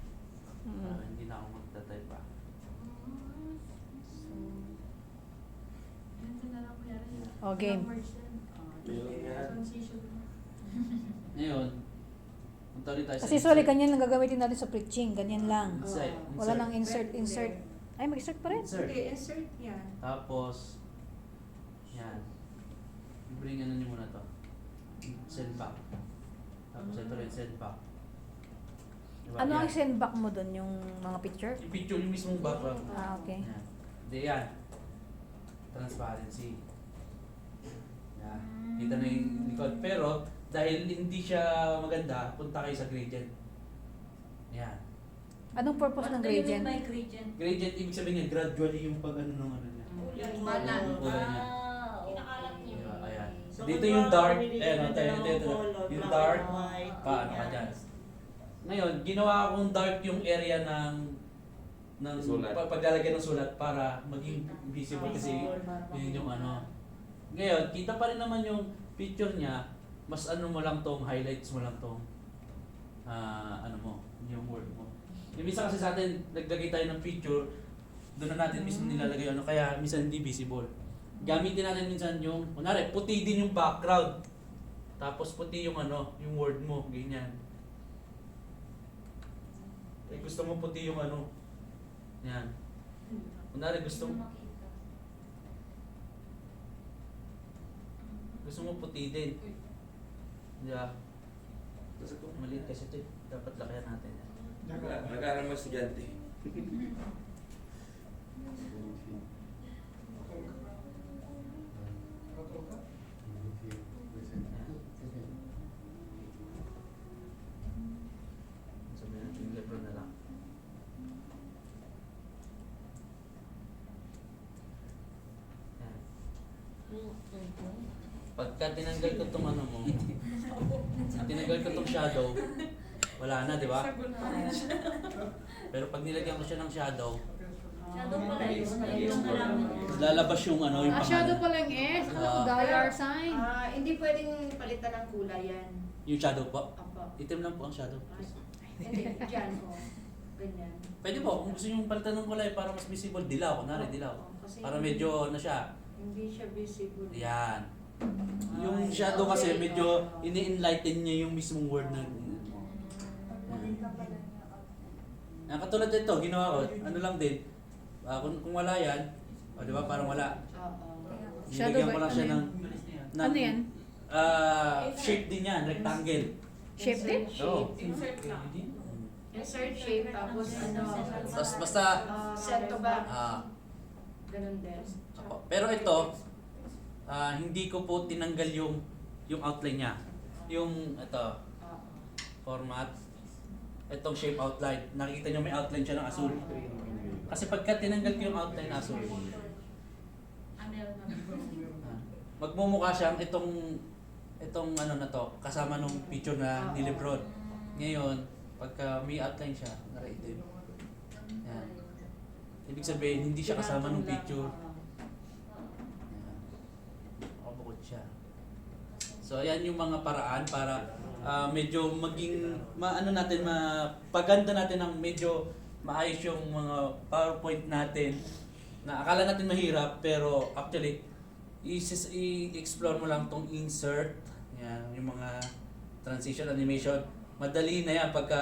Mm.
Hindi na ako magta-type pa.
Oh, game.
Ngayon, punta rin tayo sa
Kasi sorry, ganyan lang gagamitin natin sa preaching. Ganyan lang.
Insert.
Wala nang insert. Ay, mag-insert pa rin.
Insert.
Okay, insert yan.
Tapos, yan. I-bring ano nyo muna to. Send back. Tapos ito rin, send back. Diba?
Ano ang
Yan.
send back mo doon? Yung mga picture?
Yung picture, yung mismong background.
Ah, okay.
Yan. Hindi yan. Transparency. Yan. Kita na yung likod. Pero, dahil hindi siya maganda, punta kayo sa gradient. Yan.
Anong purpose ng gradient?
By gradient.
Gradient, ibig sabihin niya, gradually yung pag ano ng ano niya.
Balan.
Yung kulay niya.
Kinakalat niyo.
Diba? Ayan.
So,
Dito yung dark,
binigyan
ayan,
na
tayo,
ng
dito,
color,
yung
black
dark,
and white,
paano ka
yan.
dyan. Ngayon, ginawa akong dark yung area ng
Sulat.
paglalagyan ng sulat para maging visible kasi yun yung ano. Ngayon, kita pa rin naman yung picture niya, mas ano mo lang tong, highlights mo lang tong ano mo, yung word mo. Yung minsan kasi sa atin, naglagay tayo ng picture, doon na natin mismo nilalagay ano, kaya minsan hindi visible. Gamitin natin minsan yung, kunwari, puti din yung background. Tapos puti yung ano, yung word mo, ganyan. Eh, gusto mo puti yung ano, yan. Kunwari gusto mo, gusto mo puti din. Di ba? Maliit kasi ito eh. Dapat lakayan natin yan.
Nagkaroon mo estudyante.
Sabihin natin yung Lebron na lang. Pagka tinanggal ko tong ano mo, tinanggal ko tong shadow, wala na, di ba? Pero pag nilagyan ko siya ng shadow,
Shadow pala yun. Yung halaman niya.
lalabas yung ano, yung
Shadow
pangalan.
pala yung S. Ano ko,
Ah.
dollar sign.
Hindi pwedeng palitan ng kulay yan.
Yung shadow po.
Apo.
Itim lang po ang shadow.
Hindi, dyan o. Ganyan.
Pwede po, kung gusto nyo palitan ng kulay para mas visible, dilaw, kunwari dilaw.
Kasi
Para medyo ano siya,
hindi siya visible.
yan. Yung shadow kasi medyo ini-enlighten niya yung mismong word na yan. Katulad nito, ginawa ko, ano lang din, kung wala yan, di ba parang wala.
Oo.
Nilagyan ko lang siya
ano
ng
Ano yan?
shape din yan, rectangle.
Shape din?
Oo.
Insert lang.
Insert shape tapos ano.
Tapos basta,
Sento ba?
ganun
Ganun din.
ako. Pero ito, hindi ko po tinanggal yung outline niya. Yung ito,
Oo.
format, itong shape outline. Nakikita nyo may outline siya ng asul. Kasi pagka tinanggal ko yung outline na asul, magmumukha siyang itong ano na to, kasama nung picture na ni Lebron. Ngayon, pagka may outline siya, naka-itim. Yan. Ibig sabihin, hindi siya kasama nung picture. Yan. Nakabukod siya. So, ayan yung mga paraan para medyo maging, maano natin, mapaganda natin ng medyo maayos yung mga PowerPoint natin na akala natin mahirap, pero actually, i-explore mo lang tong insert, yan, yung mga transition animation. Madali na yan pagka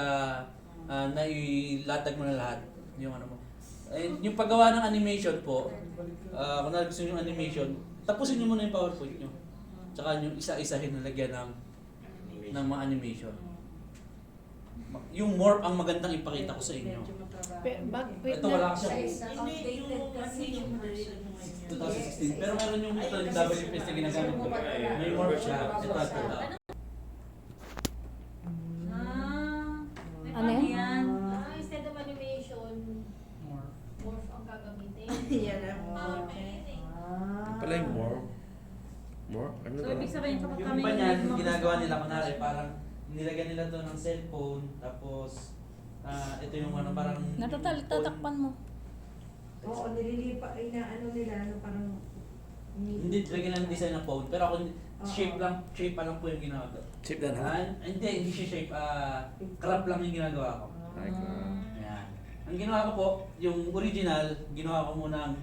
nailatag mo na lahat yung ano mo. And yung paggawa ng animation po, kung gusto nyo yung animation, tapusin nyo muna yung PowerPoint nyo. Tsaka yung isa-isahin na lagyan ng mga animation. Yung more ang magandang ipakita ko sa inyo.
Medyo mataba.
Wait
Ito wala siya.
Outdated kasi yung version mo yun.
2016. Pero meron yung WPS na ginagamit ko. May more siya. Ito.
May
Ano yan?
yan? Instead of animation, morph ang gagamitin.
Yan ang
Amazing.
Yung pala yung more. More? Ano
So,
ba?
ibig sabihin kapag
Yung
kami
iba niyan, ginagawa nila kunwari, parang nilagyan nila to ng cellphone, tapos ito yung ano, parang...
Tatakpan mo.
Oo, nililipa, inaano nila, ano, parang...
Hindi, lagyan ng design ng phone, pero ako, shape pa lang po yung ginagawa ko.
Chip na na?
Hindi siya shape, crop lang yung ginagawa ko.
Ay,
Ayan. Ang ginawa ko po, yung original, ginawa ko muna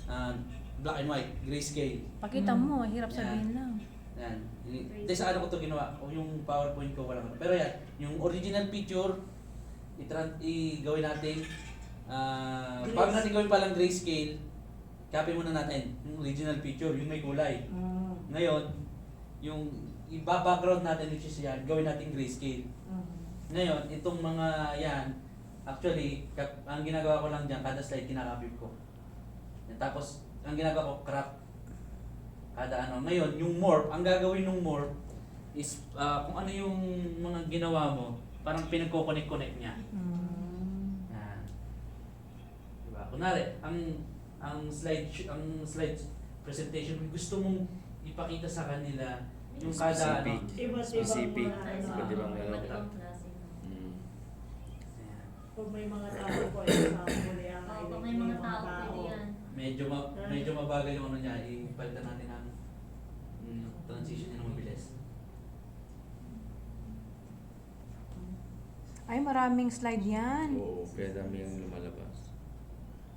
ng black and white, grayscale.
Pakita mo, hirap sabihin lang.
Yan. Hindi sa ano ko ito ginawa. O yung PowerPoint ko wala ko. Pero yan, yung original picture, i-gawin natin, bago natin gawin palang grayscale, copy muna natin yung original picture, yung may kulay. Ngayon, yung iba-background natin which is yan, gawin natin grayscale. Ngayon, itong mga yan, actually, ang ginagawa ko lang dyan, kada slide kinakopy ko. Yan, tapos, ang ginagawa ko, crop. Kada ano. Ngayon, yung morph, ang gagawin ng morph is kung ano yung mga ginawa mo, parang pinagko-connect-connect niya. Yan. Diba? Kunwari, ang slide presentation, gusto mong ipakita sa kanila yung kada ano.
Specific.
Iba't
Ibang
Iba't
ano.
ibang klase.
Ayan.
Pag may mga tao po, example, yan.
Oo, pag may mga tao, pwede yan.
Medyo mabagal yung ano niya, ipalitan natin ang transition niya ng mabilis.
Ay, maraming slide yan.
Oo, kaya dami yung lumalabas.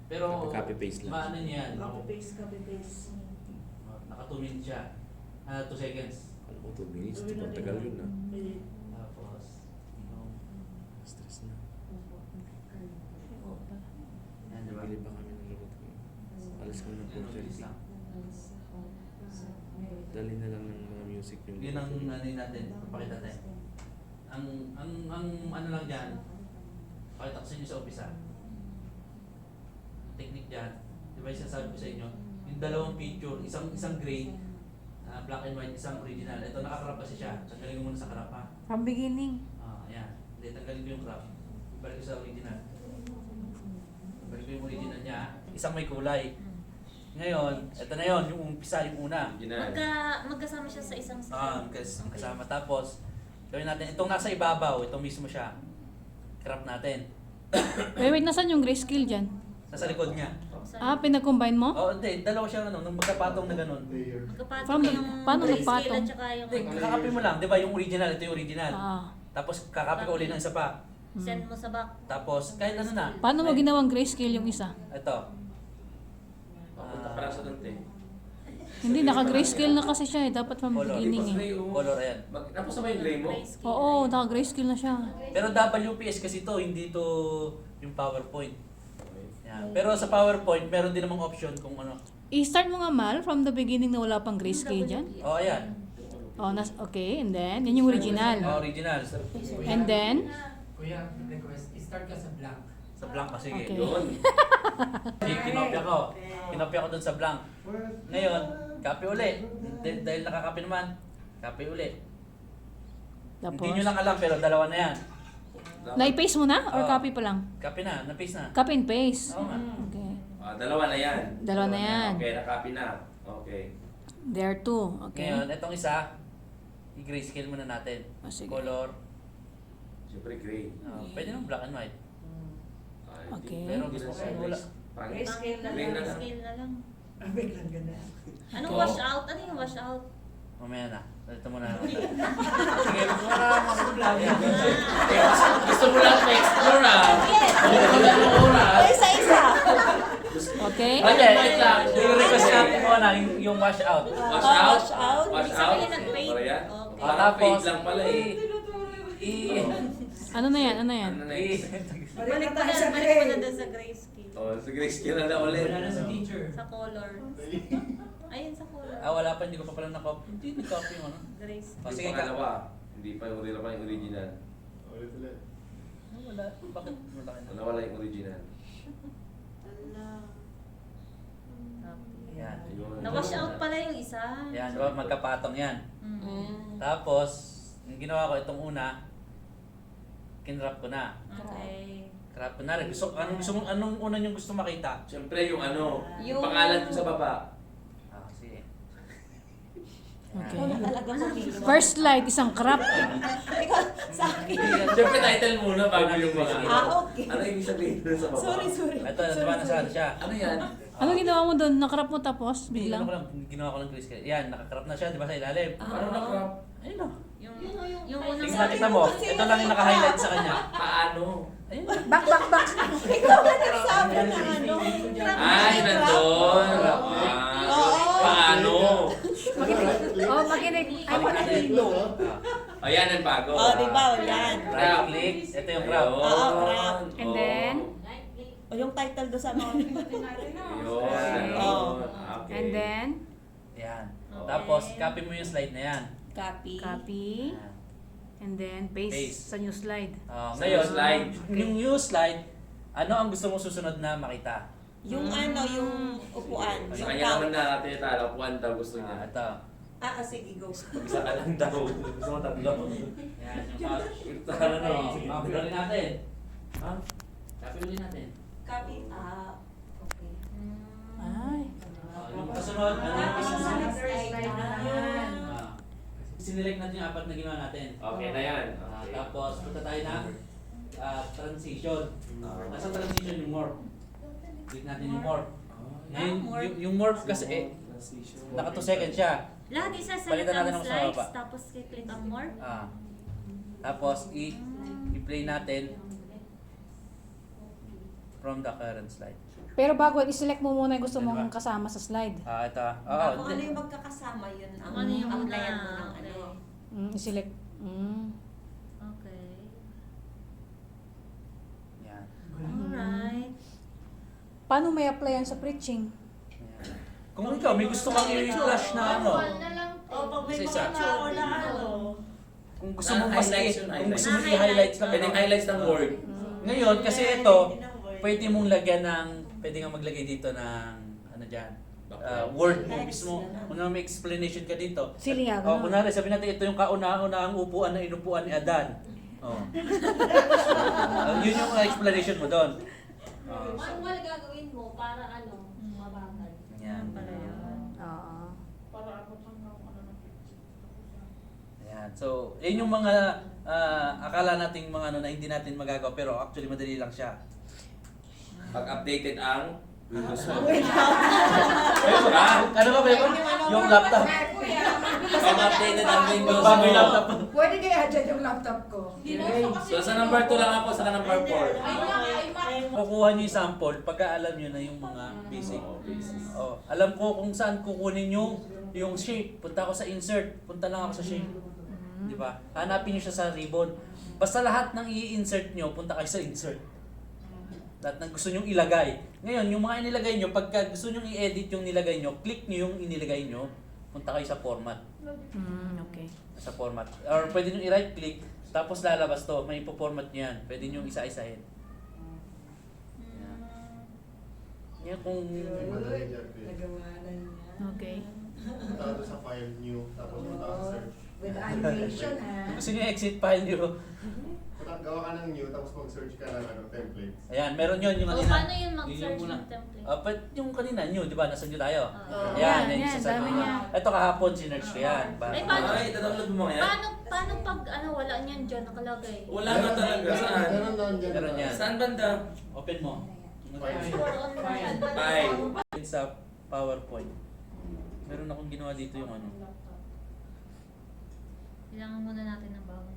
Pero,
Copy-paste lang.
maano niya yan?
Copy-paste, copy-paste.
Naka 2 minutes siya. 2 seconds.
Ano ko, 2 minutes? Ito pang tagal yun ah.
Tapos,
Stress na.
yan diba?
Bili pa kami ng lumot ko. Alas kami ng
Yan, mabilis
4:30.
lang.
Dali na lang ng mga music yung...
Yun ang ano yun natin, papakita tayo. Ang ano lang dyan, pakita ko sa inyo sa umpisa. Technique dyan, di ba yung sinasabi ko sa inyo, yung dalawang picture, isang gray, black and white, isang original. Ito nakakrap kasi siya, tanggalin ko muna sa crop ha.
From beginning.
Ayan, hindi, tanggalin ko yung crop. Ibalik ko sa original. Ibalik ko yung original niya, isang may kulay. Ngayon, ito na yon yung umpisa, yung una.
Original.
Magkasama siya sa isang slide.
Kasama. Tapos, gawin natin, itong nasa ibabaw, ito mismo siya. Crop natin.
Wait, nasan yung grayscale dyan?
Nasa likod niya.
Ah, pinag-combine mo?
Oo, hindi. Dalawa siyang nung magkapatong na ganun.
Magkapatong
From the-
yung
paano
grayscale
nagpatong?
at saka yung
Hindi, kakapin mo lang. Di ba yung original, ito yung original.
Ah.
Tapos kakapin ko ulit ng isa pa.
send mo sa back.
Tapos, kahit ano na.
Paano mo ginawang grayscale yung isa?
Ito.
Papunta pa lang sa dante.
Hindi, naka-grayscale na kasi siya eh. Dapat from
Color.
beginning eh.
Gray, oh.
Color, ayan.
Tapos na ba yung gray mo?
Grayscale.
Oo, naka-grayscale na siya.
Pero WPS kasi to, hindi to yung PowerPoint. Yan. Pero sa PowerPoint, meron din namang option kung ano.
I-start mo nga, Mal, from the beginning na wala pang grayscale dyan.
Oh, ayan.
Oh, okay, and then, yan yung original.
Oh, original.
And then,
Kuya, request, start ka sa blank.
Sa blank kasi.
Okay.
Yun.
Kinopya ko. Kinopya ko dun sa blank. Ngayon, copy uli. Dahil nakakopy naman, copy uli.
tapos,
Hindi nyo lang alam, pero dalawa na yan.
na-paste mo na or
Oo.
copy pa lang?
Copy na, na-paste na.
Copy and paste.
Oo nga.
Okay.
Dalawa na yan.
Dalawa na yan.
Okay, nakopy na. Okay.
There are two. Okay.
Ngayon, itong isa, i-grayscale muna natin.
Oh, sige.
Color.
Siyempre gray.
Pwede naman black and white.
Okay.
Pero gusto ko wala.
Grayscale na
Gray
lang.
na lang.
Grayscale na lang.
Ang biglang ganun.
Anong
Oo.
wash out? Ano yung wash out?
Mamaya na. Ito muna. Sige, muna mag-vlog.
Gusto mo lang pa-explore ah.
Isa-isa.
Okay.
Okay, yung request natin mo na, yung wash out.
Wash out?
Wash out.
Wash
Ibig
out?
sabihin nag-fade.
Para yan?
Okay.
Parang fade lang pala eh.
Ano na yan? Ano yan?
Ano next?
Balik
Balik
na
mo
tayo
na,
sa
balik mo na
gray.
doon sa grayscale.
Oh, sa grayscale na lang ulit.
Wala na sa teacher.
Sa color. Ayun sa color.
Wala pa, hindi ko pa pala na-copy. Hindi, na-copy yung ano.
Grayscale.
Oh,
Yung
sige ka.
pangalawa, hindi pa yung original pa yung original.
Wala. Bakit? Wala ka na.
Wala yung original.
Yan.
Ayun.
Na-wash out pala yung isa.
Yan, diba? Magkapatong yan.
Mm.
Tapos, yung ginawa ko itong una, kinrap ko na.
Okay.
Crap ko na rin. Anong una yung gusto makita?
Siyempre yung ano, yung
Yung-
pangalan dun sa baba.
Sige.
Okay.
Talaga makikita.
First slide, isang crop.
Ikaw, sa akin.
Siyempre title muna bago yung mga ano.
Okay.
Ano yung sabihin dun sa baba?
Sorry.
Ito, diba nasa siya?
Ano yan?
Ano ginawa mo doon? Nakrap mo tapos
Biglang?
biglang?
Ginawa ko lang grayscale. Yan, nakakrap na siya, di ba sa ilalim?
Paano na-crop?
Ayun o.
Yung unang
Tingnan nakita mo, ito lang yung naka-highlight sa kanya.
Paano?
Ayun.
Back. Ikaw na nagsabi ng ano.
Ay, nandun! Paano?
Oh, makinig.
Ayan ang bago.
Oh, di ba? Yan.
Right click, ito yung crop.
Ayun.
Oo, crop.
And then?
O yung title doon sa mga.
Ayun.
Oh.
Okay.
And then?
Yan.
Okay.
Tapos, copy mo yung slide na yan.
Copy.
Copy.
Yan.
And then paste,
Paste.
sa new slide.
Sa
Ngayon,
new slide.
yung new slide, ano ang gusto mong susunod na makita?
Yung ano, yung upuan.
Sa
Yung
kanya
count.
naman natin tala, upuan daw gusto niya.
Ito.
Sige, go.
Isa ka lang daw. Gusto mo tatlo.
Yan, yung
Ano no?
copy ulit natin. Ha? Copy ulit natin.
Copy. Okay.
Ay.
Yung kasunod, ano yung kasunod? Sinelect natin yung apat na ginawa natin.
Okay na yan. Okay.
Tapos, punta tayo ng transition. Nasa transition yung morph. Click natin yung morph. Ngayon,
morph.
yung morph kasi, naka 2 seconds siya.
lahat isa-select
Palitan natin
ang
ang sa
slides,
baba.
tapos click ang more.
Tapos, i-play natin from the current slide.
Pero bago, i-select mo muna yung gusto
Ano
mong
ba?
kasama sa slide.
Ito.
Kung ano yung magkakasama yun, ang
Ano yung
applyan mo
una?
ng ano.
I-select.
Okay.
Yan.
Alright.
Paano may apply yan sa preaching?
Yan. Kung ikaw, may gusto kang i-flash na ano,
O, pag may
Isa-isa.
mga tao na ano.
kung gusto mong mas
Highlights yun,
kung gusto mong
highlights.
i-highlights lang,
Pwedeng highlights ng word.
Ngayon, kasi ito, pwede mong lagyan ng, pwede nga maglagay dito ng, ano dyan, word mo mismo. Kung may explanation ka dito.
Silihan.
Kunwari, sabi natin, ito yung kauna-unahang upuan na inupuan ni Adan. Yun yung explanation mo doon.
Manual gagawin mo para ano, mabagal.
Yan. So, yun yung mga akala nating mga ano na hindi natin magagawa pero actually madali lang siya.
Pag updated ang Windows mo.
Ano ba Bebo? Yung laptop.
Pag updated ang Windows
Bago yung
mo.
laptop.
Pwede kaya dyan yung laptop ko.
So sa number 2 lang ako, sa number 4.
Kukuha niyo yung sample pagka alam niyo na yung mga basic. Oh, alam ko kung saan kukunin yung shape. Punta ako sa insert, punta lang ako sa shape. 'Di ba? Hanapin niyo siya sa ribbon. Basta lahat ng i-insert niyo, punta kayo sa insert. Lahat ng gusto niyo ilagay. Ngayon, yung mga inilagay niyo, pagka gusto niyo i-edit yung nilagay niyo, click niyo yung inilagay niyo, punta kayo sa format.
Okay.
Sa format. Or pwede niyo i-right click, tapos lalabas to, may ipo-format niyo yan. Pwede niyo isa-isahin. Yan kung
Madali dyan, Kuya.
Nagawa na niya.
Okay.
Punta ka doon sa file new, tapos punta ka sa search.
With animation ha.
gusto niyo exit file niyo.
Gawa ka ng new, tapos mag-search ka ng templates.
Ayan, meron yun yung
O,
kanina.
paano yun mag-search
muna.
ng template?
Yung kanina new, di ba? Nasa new tayo.
Oo.
Ayan,
Yan,
isa sa
dami
mga.
niya.
Ito kahapon, sinerch ko yan.
Ay, paano?
Ay, itadownload mo yan?
Paano pag wala niyan dyan nakalagay?
Wala na talaga. Saan?
Meron na dyan.
Meron yan.
Saan banda?
Open mo.
For online.
Bye.
Sa PowerPoint. Meron akong ginawa dito yung ano.
Kailangan muna natin ng bago.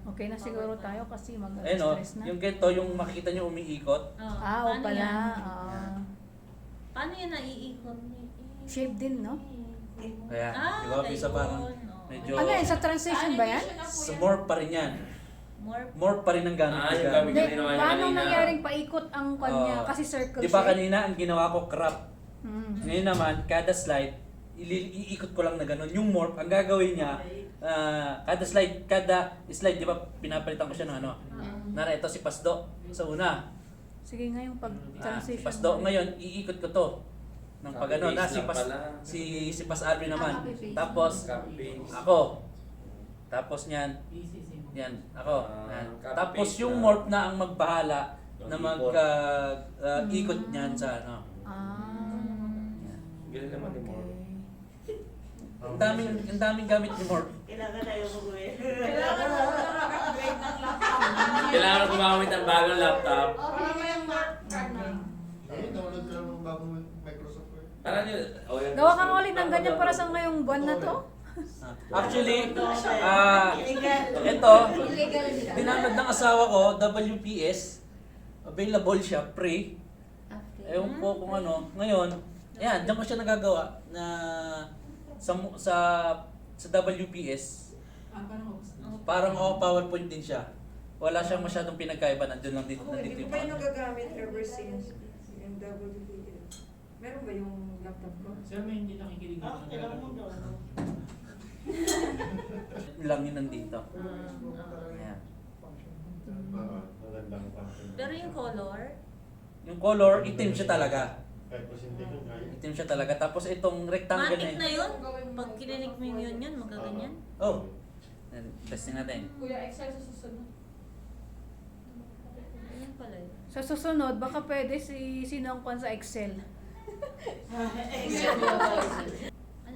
Okay na siguro tayo kasi
Ayun o,
mag-stress na.
yung ganito, yung makikita nyo umiikot.
Oh,
Oo
paano
pala.
yan?
Ah.
Paano yan naiikot?
Shape din, no?
Kaya,
Ah,
di ba? Bisa parang
gayon, oh.
medyo...
Ano yan? Sa transition ba yan?
So, more pa rin yan.
More
More pa rin ang gamit ko
Yung
dyan.
gamit
Hindi,
ko ginawa niya
paano
kanina.
nangyaring paikot ang kanya?
Oo.
Kasi circle
Di ba
shape.
kanina ang ginawa ko crop?
Mm.
Ngayon naman, kada slide, iikot ko lang na gano'n. Yung morph, ang gagawin niya, kada slide, di ba, pinapalitan ko siya ng ano. Nara, ito si Pasdo sa una.
Sige nga yung
Si
pag-transition.
Pasdo, ngayon, iikot ko to. Nang pag ano, na
Copy-paste lang pala.
si Pas Alvin naman.
copy-paste.
Tapos,
Copy-paste.
ako. Tapos niyan, yan, ako. Yan.
Copy-paste
Tapos yung
na.
morph na ang magbahala na
Mag-ikot.
ikot niyan sa ano.
Galing naman ni Mor.
Ang daming gamit ni morph.
Kailangan na gumamit ng bagong laptop.
Ay, download ka lang ng bagong Microsoft Word.
Parang yun. Yan.
Gawa ka nga ulit ng ganyan para sa ngayong buwan na to.
Actually, ito, dinamad ng asawa ko, WPS. Available siya, free. Ewan ko kung ano. Ngayon, ayan, diyan ko siya nagagawa na sa WPS. Parang PowerPoint din siya. Wala siyang masyadong pinagkaiba. Nandun lang dito, nandito
Hindi
yung
ba yung
mga.
nagagamit ever since yung WPS? Meron ba yung laptop ko?
Sir, may hindi nakikinig dito.
Lang yun nandito. Ayan.
Magandang function.
Pero yung color,
Yung color, itim siya talaga.
Kahit presentation kaya.
Itim siya talaga. Tapos itong rectangle
matik
na
na yun. Pag kininig mo yun, magaganyan.
Oh. Yan, testing natin.
Kuya, Excel sa susunod. Ayan pala yun.
Sa susunod, baka pwede sino ang kwan sa Excel.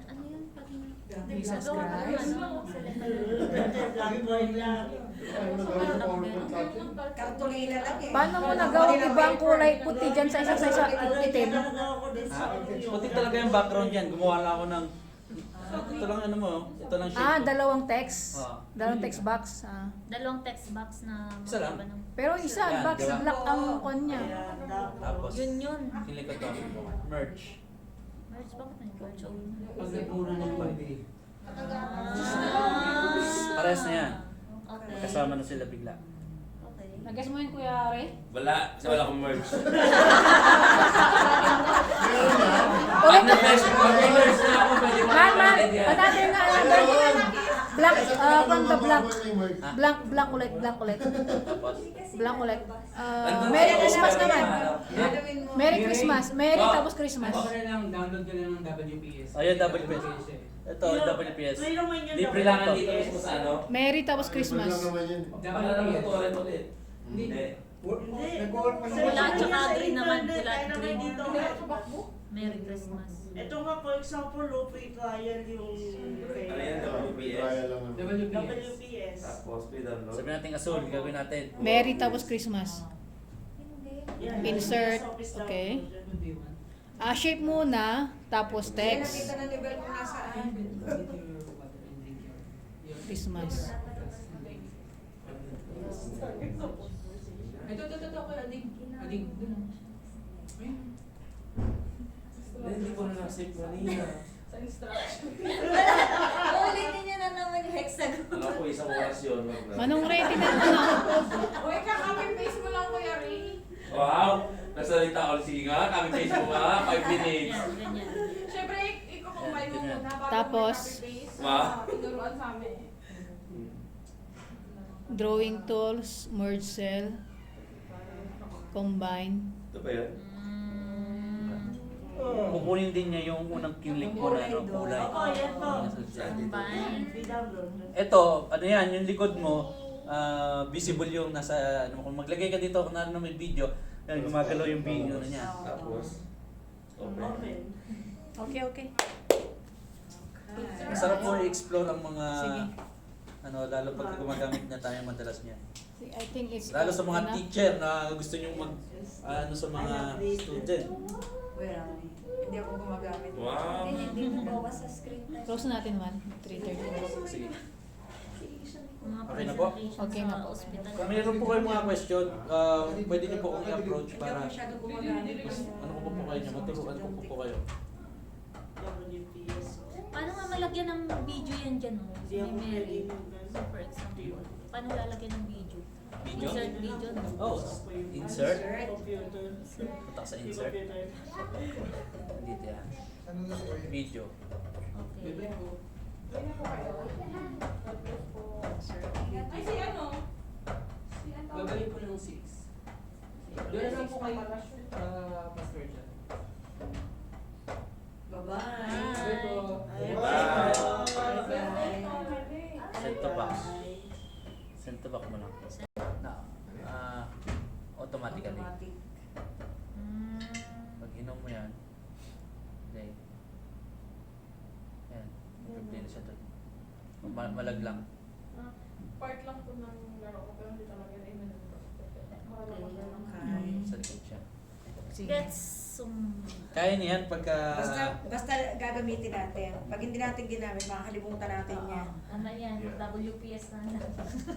Ano yun?
Jesus
Gawa ka ng
Christ.
ano?
Ay, nagawa ng PowerPoint sa atin.
Kartolina lang eh.
Paano mo nagawang iba ang kulay puti dyan sa isa itim?
Puti talaga yung background yan. Gumawa lang ako ng... ito lang ano mo. Ito lang shape.
Ah, dalawang text.
Ah.
Dalawang text box. Ah.
Dalawang text box na
Isa lang.
magkaiba ng...
Pero isa,
Yan,
box
diba?
black ang kwan niya.
Tapos,
Yun.
kilik ko to. Merge.
Merge, bakit nag-merge?
Pag nagmura ng pwede.
Parehas na yan.
Okay.
Kasama na sila bigla.
Okay.
Nag-guess mo yun, Kuya Are?
Wala. Kasi wala akong merge.
Ulit na.
Mag-merge na ako. Pwede mo
Man, man.
yan.
Another nga, another. Blank, from the blank.
PowerPoint
Blank ulit, blank ulit.
Tapos,
Blank ulit.
Nandun
Merry
sa-
Christmas naman.
Gagawin mo.
Merry Christmas. Merry
Oh.
tapos Christmas.
Okay lang, download ka lang ng WPS.
Ayun, WPS. Ito, WPS. Libre lang
Kailangan
to.
dito mismo sa ano?
Merry tapos Christmas.
lang naman yun.
Para naman ito ulit ulit.
Hindi.
Nag-work pa
Pula tsaka green naman. Pula at green.
Merry Christmas.
Ito nga, for example, low free trial yung
Ano yan, WPS?
WPS.
Tapos, pindownload.
Sabi natin asul, gagawin natin.
Merry tapos Christmas.
Hindi.
Yan,
Insert,
sa office
okay.
download yan.
Shape muna, tapos
Kaya
text.
nakita na level kung nasaan.
Christmas.
Ito, ading. Ading, doon. Ayun.
Hindi ko na nasave kanina.
Sa instruction.
Ulitin niyo na naman yung hexagon.
Ano po, isang oras yun.
Manong ready na ano?
Uy, kaka-copy paste mo lang, Kuya Ray.
Wow! Nasalita ko. Sige nga, kami Facebook nga, 5 minutes.
Yan, ganyan.
Siyempre, iko-combine mo muna bago
Tapos,
mag-copy-paste.
Wow.
Tinuruan sa amin.
Drawing tools, merge cell, combine.
Ito ba yun?
Kukunin din niya yung unang kinlik mo na ano, kulay.
Opo, yan po.
Combine.
Free download.
Ito, ano yan, yung likod mo, visible yung nasa, ano, kung maglagay ka dito, kung ano may video, yan, gumagalaw yung video na niya.
Tapos, open.
Open.
Okay, okay.
Masarap po i-explore ang mga,
Sige.
ano, lalo pag gumagamit na tayo madalas niya.
I think it's
Lalo sa mga
enough.
teacher na gusto nyo mag, ano, sa mga student.
Well, hindi ako gumagamit.
Wow!
Hindi mo bawas sa screen time.
Close natin 3:30.
Sige.
Mga
Okay na po?
presentation
Okay
sa
na po.
hospital.
Kung mayroon po kayong mga question, pwede niyo po akong i-approach
Hindi
para
ako masyado gumagamit.
mas, ano ko po kayo niya, maturuan ko po kayo.
WPS.
Paano nga malagyan ng video yan dyan, oh?
Hindi ako
May
pwede
Mary.
yung
So, for example, paano lalagyan ng video?
Video?
Insert video, no?
Oh, insert.
Computer.
Punta ka sa insert. Dito yan.
Ano na po yun?
Video.
Okay.
Ay, si ano? Si ano?
Babalik ko ng 6. Doon na lang po kayo. Pastor dyan.
Bye-bye.
Send to box. Send to box mo lang. Na, automatically.
Automatic.
Pag inom mo yan, play. Yan, play na siya doon. Malaglang.
Part lang po ng laro ko, pero hindi talaga rin na
Okay.
Sa likod siya.
Sige.
Gets some...
Kaya niyan pagka...
Basta gagamitin natin. Pag hindi natin ginamit, makakalimutan natin yan.
Tama yan, WPS na lang.